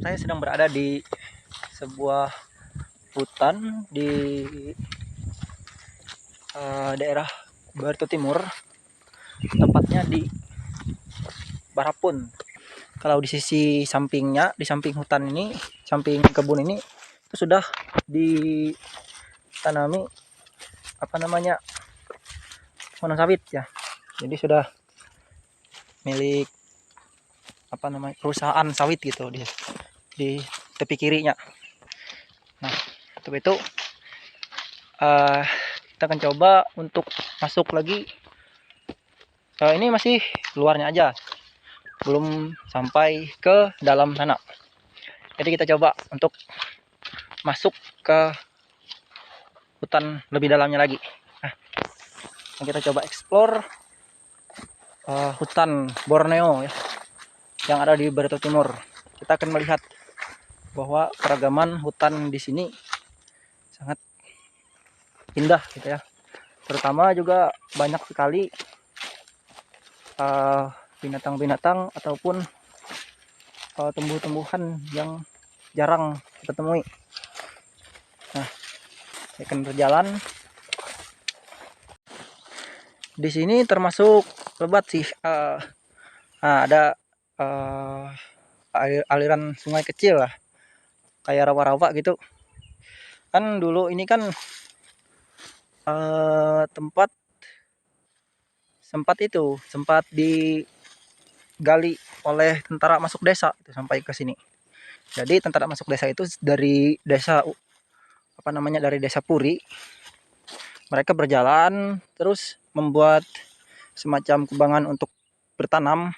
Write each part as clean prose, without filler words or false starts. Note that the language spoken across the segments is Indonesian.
Saya sedang berada di sebuah hutan di daerah Barito Timur, tepatnya di Barapun. Kalau di sisi sampingnya, di samping hutan ini, samping kebun ini, itu sudah ditanami apa namanya, pohon sawit ya. Jadi sudah milik apa namanya, perusahaan sawit gitu di tepi kirinya. Nah, untuk itu kita akan coba untuk masuk lagi. Ini masih luarnya aja, belum sampai ke dalam sana. Jadi kita coba untuk masuk ke hutan lebih dalamnya lagi. Nah, kita coba explore hutan Borneo ya, yang ada di Barito Timur. Kita akan melihat bahwa keragaman hutan di sini sangat indah gitu ya. Terutama juga banyak sekali binatang-binatang ataupun tumbuh-tumbuhan yang jarang kita temui. Nah, saya akan berjalan. Di sini termasuk lebat sih. Ada aliran sungai kecil lah, kayak rawa-rawa gitu. Kan dulu ini kan tempat sempat digali oleh tentara masuk desa itu sampai ke sini. Jadi tentara masuk desa itu dari desa dari desa Puri. Mereka berjalan terus membuat semacam kubangan untuk bertanam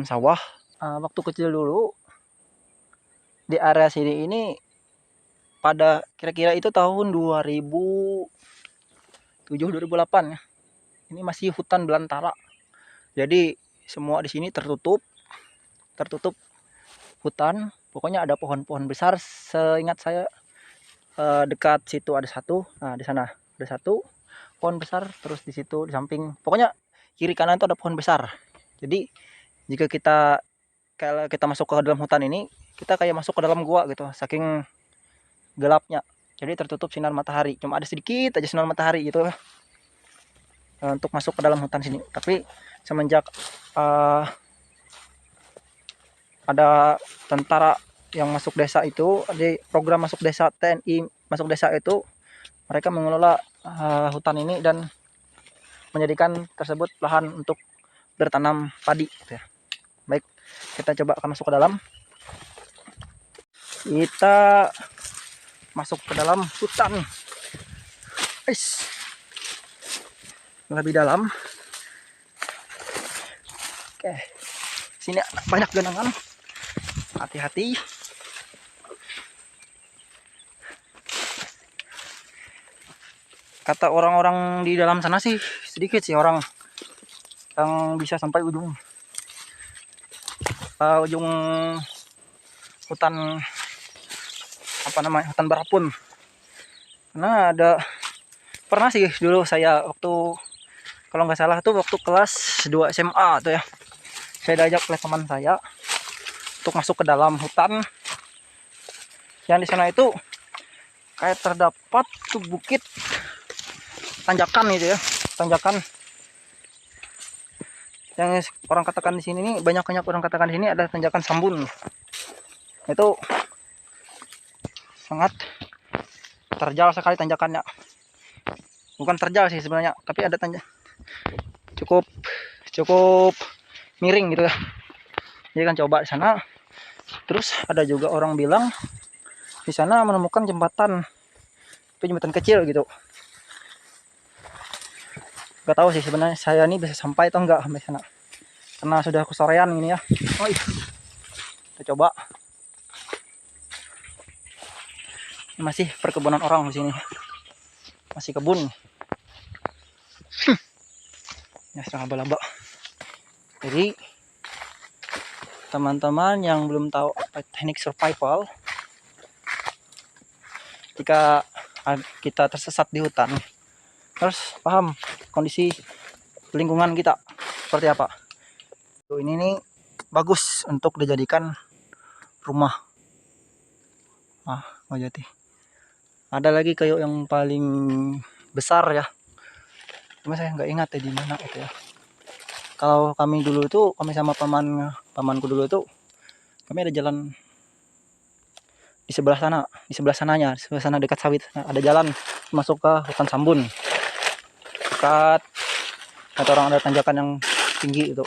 sawah. Waktu kecil dulu di area sini ini pada kira-kira itu tahun 2007 2008 ya. Ini masih hutan belantara. Jadi semua di sini tertutup hutan. Pokoknya ada pohon-pohon besar. Seingat saya dekat situ ada satu. Nah, di sana ada satu pohon besar, terus di situ di samping, pokoknya kiri kanan itu ada pohon besar. Jadi jika kalau kita masuk ke dalam hutan ini, kita kayak masuk ke dalam gua gitu, saking gelapnya. Jadi tertutup sinar matahari, cuma ada sedikit aja sinar matahari gitu untuk masuk ke dalam hutan sini. Tapi semenjak ada tentara yang masuk desa itu, di program masuk desa TNI masuk desa itu, mereka mengelola hutan ini dan menjadikan tersebut lahan untuk bertanam padi gitu ya. Baik, kita coba akan masuk ke dalam. Kita masuk ke dalam hutan. Lebih dalam. Oke. Sini banyak genangan. Hati-hati. Kata orang-orang di dalam sana sih sedikit sih orang yang bisa sampai ujung hutan hutan Barapun. Karena pernah sih dulu saya waktu, kalau nggak salah tuh waktu kelas 2 SMA tuh ya, saya diajak oleh teman saya untuk masuk ke dalam hutan. Yang di sana itu kayak terdapat tuh bukit tanjakan gitu ya, tanjakan yang orang katakan di sini nih, banyak orang katakan di sini ada tanjakan Sambun. Itu sangat terjal sekali tanjakannya. Bukan terjal sih sebenarnya, tapi ada cukup miring gitu ya. Jadi kan coba di sana. Terus ada juga orang bilang di sana menemukan jembatan, itu jembatan kecil gitu. Gak tahu sih sebenarnya saya ini bisa sampai atau enggak sampai sana, karena sudah kesorean ini ya. Kita coba. Ini masih perkebunan orang di sini, masih kebun. Ya setengah laba. Jadi teman-teman yang belum tahu teknik survival, jika kita tersesat di hutan, harus paham kondisi lingkungan kita seperti apa. Ini nih bagus untuk dijadikan rumah. Oh jati. Ada lagi kayu yang paling besar ya. Cuma saya nggak ingat ya di mana itu ya. Kalau kami dulu itu, kami sama pamanku dulu itu, kami ada jalan di sebelah sana, di sebelah sana dekat sawit. Nah, ada jalan masuk ke hutan Sambun. Dekat kata orang ada tanjakan yang tinggi itu.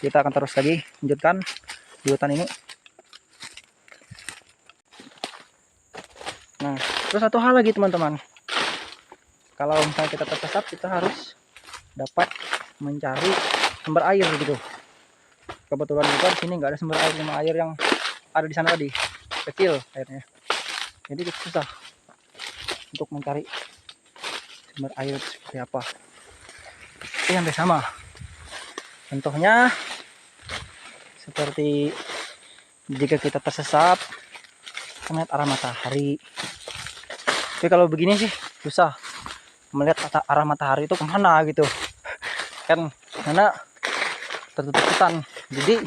Kita akan terus lagi lanjutkan di hutan ini. Nah, terus satu hal lagi teman-teman. Kalau misalnya kita tersesat, kita harus dapat mencari sumber air gitu. Kebetulan juga di sini nggak ada sumber air, cuma air yang ada di sana tadi kecil airnya. Jadi susah untuk mencari sumber air seperti apa. Itu yang sama. Contohnya seperti jika kita tersesat, melihat arah matahari. Tapi kalau begini sih susah melihat arah matahari itu kemana gitu. Kan karena tertutup hutan. Jadi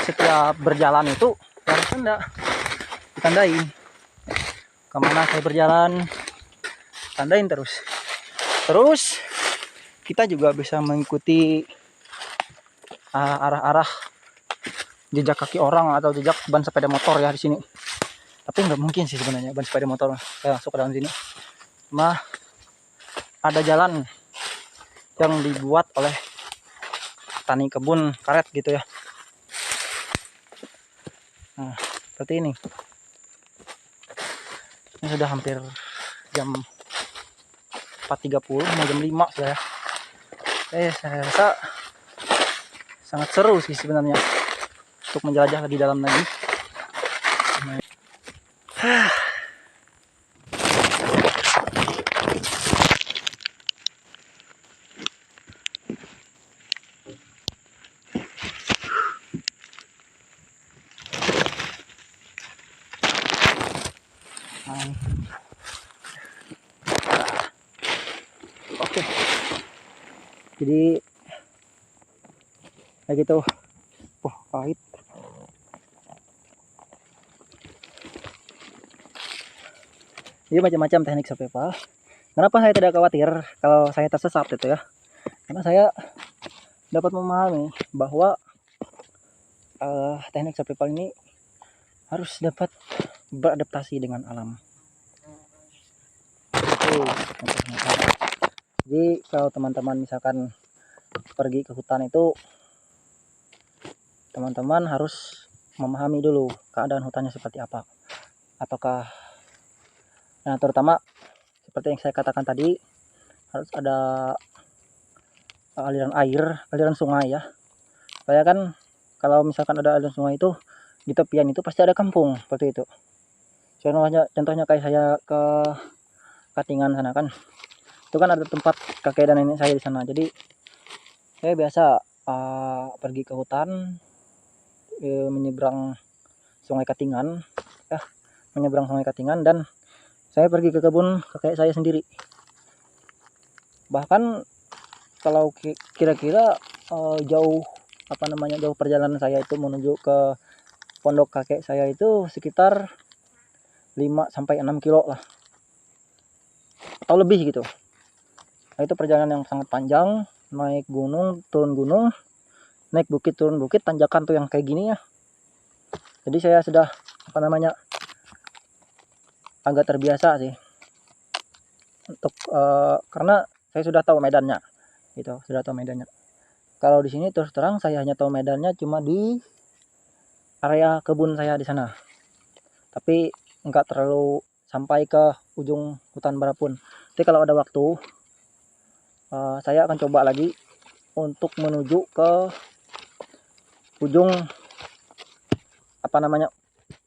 setiap berjalan itu harus ditandain kemana saya berjalan, tandain terus kita juga bisa mengikuti arah-arah jejak kaki orang atau jejak ban sepeda motor ya di sini. Tapi nggak mungkin sih sebenarnya ban sepeda motor saya masuk ke dalam sini. Cuma ada jalan yang dibuat oleh tani kebun karet gitu ya. Nah, seperti ini. Ini sudah hampir jam 4.30, mau jam 5 sudah ya. Saya rasa sangat seru sih sebenarnya untuk menjelajah lebih dalam lagi. Oke. Jadi kayak gitu. Pahit. Jadi macam-macam teknik survival. Kenapa saya tidak khawatir kalau saya tersesat itu ya? Karena saya dapat memahami bahwa teknik survival ini harus dapat beradaptasi dengan alam. Jadi kalau teman-teman misalkan pergi ke hutan itu, teman-teman harus memahami dulu keadaan hutannya seperti apa. Apakah, nah terutama seperti yang saya katakan tadi, harus ada aliran air, aliran sungai ya. Supaya kan kalau misalkan ada aliran sungai itu di tepian itu pasti ada kampung seperti itu. Contohnya kayak saya ke Katingan sana kan, itu kan ada tempat kakek dan nenek saya di sana. Jadi saya biasa pergi ke hutan, menyeberang sungai Katingan ya, menyeberang sungai Katingan, dan saya pergi ke kebun kakek saya sendiri. Bahkan kalau kira-kira jauh jauh perjalanan saya itu menuju ke pondok kakek saya itu sekitar 5-6 kilo lah atau lebih gitu. Nah, itu perjalanan yang sangat panjang, naik gunung, turun gunung, naik bukit, turun bukit, tanjakan tuh yang kayak gini ya. Jadi saya sudah agak terbiasa sih untuk karena saya sudah tahu medannya gitu, Kalau di sini terus terang saya hanya tahu medannya cuma di area kebun saya di sana, tapi nggak terlalu sampai ke ujung hutan berapun. Jadi kalau ada waktu saya akan coba lagi untuk menuju ke ujung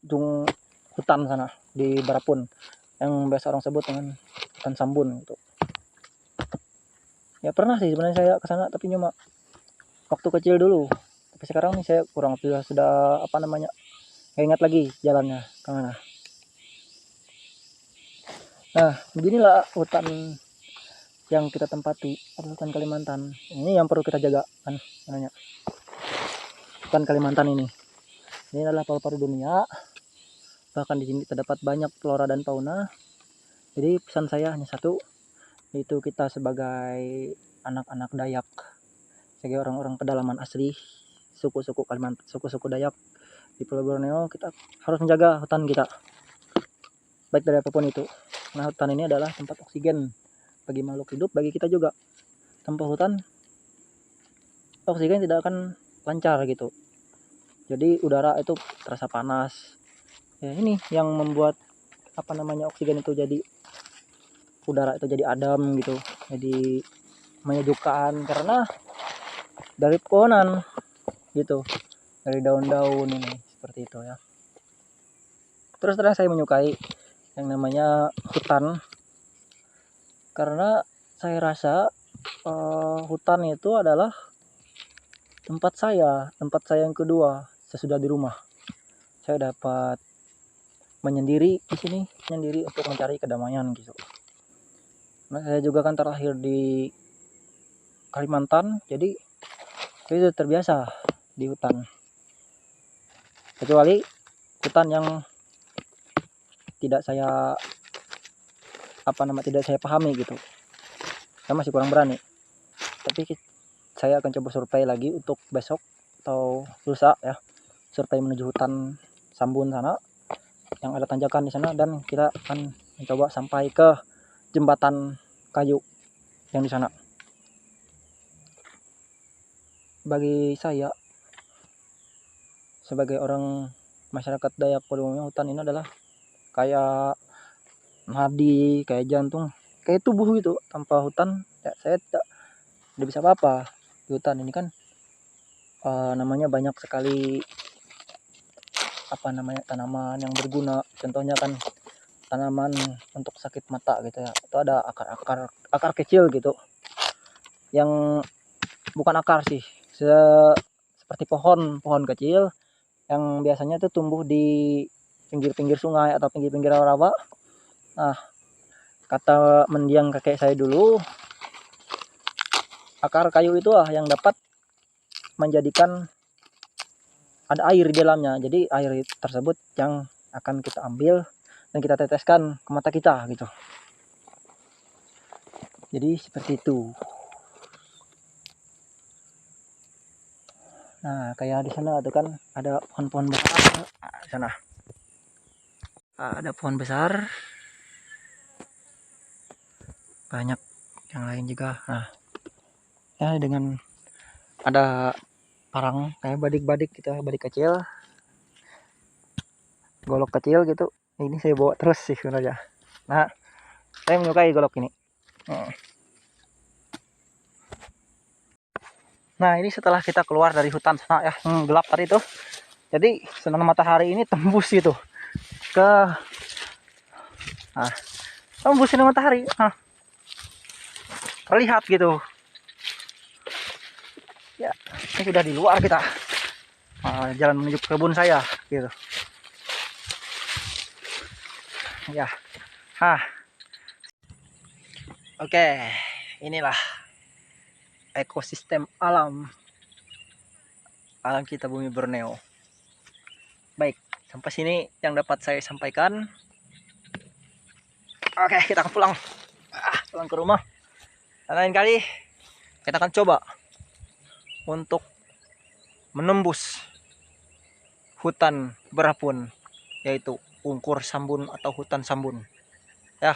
ujung hutan sana di Barapun yang biasa orang sebut dengan hutan Sambun gitu. Ya pernah sih sebenarnya saya ke sana, tapi cuma waktu kecil dulu. Tapi sekarang nih saya kurang sudah nggak ingat lagi jalannya kemana. Nah, beginilah hutan yang kita tempati, hutan Kalimantan. Ini yang perlu kita jaga kan, hutan Kalimantan ini. Ini adalah paru-paru dunia. Bahkan di sini terdapat banyak flora dan fauna. Jadi pesan saya hanya satu, yaitu kita sebagai anak-anak Dayak, sebagai orang-orang pedalaman asli suku-suku Kalimantan, suku-suku Dayak di Pulau Borneo, kita harus menjaga hutan kita, baik dari apapun itu. Nah, hutan ini adalah tempat oksigen bagi makhluk hidup, bagi kita juga. Tanpa hutan, oksigen tidak akan lancar gitu. Jadi udara itu terasa panas. Ya, ini yang membuat oksigen itu jadi, udara itu jadi adem gitu, jadi menyejukkan karena dari pohonan gitu, dari daun-daun ini seperti itu ya. Terus terang saya menyukai yang namanya hutan karena saya rasa hutan itu adalah tempat saya yang kedua sesudah di rumah. Saya dapat menyendiri di sini, menyendiri untuk mencari kedamaian gitu. Nah, saya juga kan terlahir di Kalimantan, jadi saya sudah terbiasa di hutan. Kecuali hutan yang tidak saya tidak saya pahami gitu. Saya masih kurang berani. Tapi saya akan coba survei lagi untuk besok atau lusa ya. Survei menuju hutan Sambun sana yang ada tanjakan di sana, dan kita akan mencoba sampai ke jembatan kayu yang di sana. Bagi saya sebagai orang masyarakat Dayak pada umumnya, hutan ini adalah kayak nadi, kayak jantung, kayak tubuh gitu. Tanpa hutan ya saya tidak bisa apa-apa. Di hutan ini kan namanya banyak sekali tanaman yang berguna. Contohnya kan tanaman untuk sakit mata gitu ya, itu ada akar kecil gitu, yang bukan akar sih, seperti pohon kecil yang biasanya tuh tumbuh di pinggir-pinggir sungai atau pinggir-pinggir rawa. Nah, kata mendiang kakek saya dulu, akar kayu itu yang dapat menjadikan ada air di dalamnya. Jadi air tersebut yang akan kita ambil dan kita teteskan ke mata kita gitu. Jadi seperti itu. Nah, kayak di sana tuh kan ada pohon-pohon besar. Nah, di sana ada pohon besar, banyak yang lain juga. Nah, ya dengan ada parang kayak badik-badik gitu, badik kecil, golok kecil gitu. Ini saya bawa terus sih sebenarnya. Nah, saya menyukai golok ini. Nah, ini setelah kita keluar dari hutan sana ya, gelap tadi tuh. Jadi sinar matahari ini tembus gitu ke, tembus sinar matahari. Terlihat gitu. Ya, ini sudah di luar kita. Jalan menuju ke kebun saya gitu. Ya. Oke, inilah ekosistem alam kita bumi Borneo. Baik, sampai sini yang dapat saya sampaikan. Oke, kita akan pulang ke rumah. Dan lain kali kita akan coba untuk menembus hutan berapun, yaitu Ungkur Sambun atau hutan Sambun ya.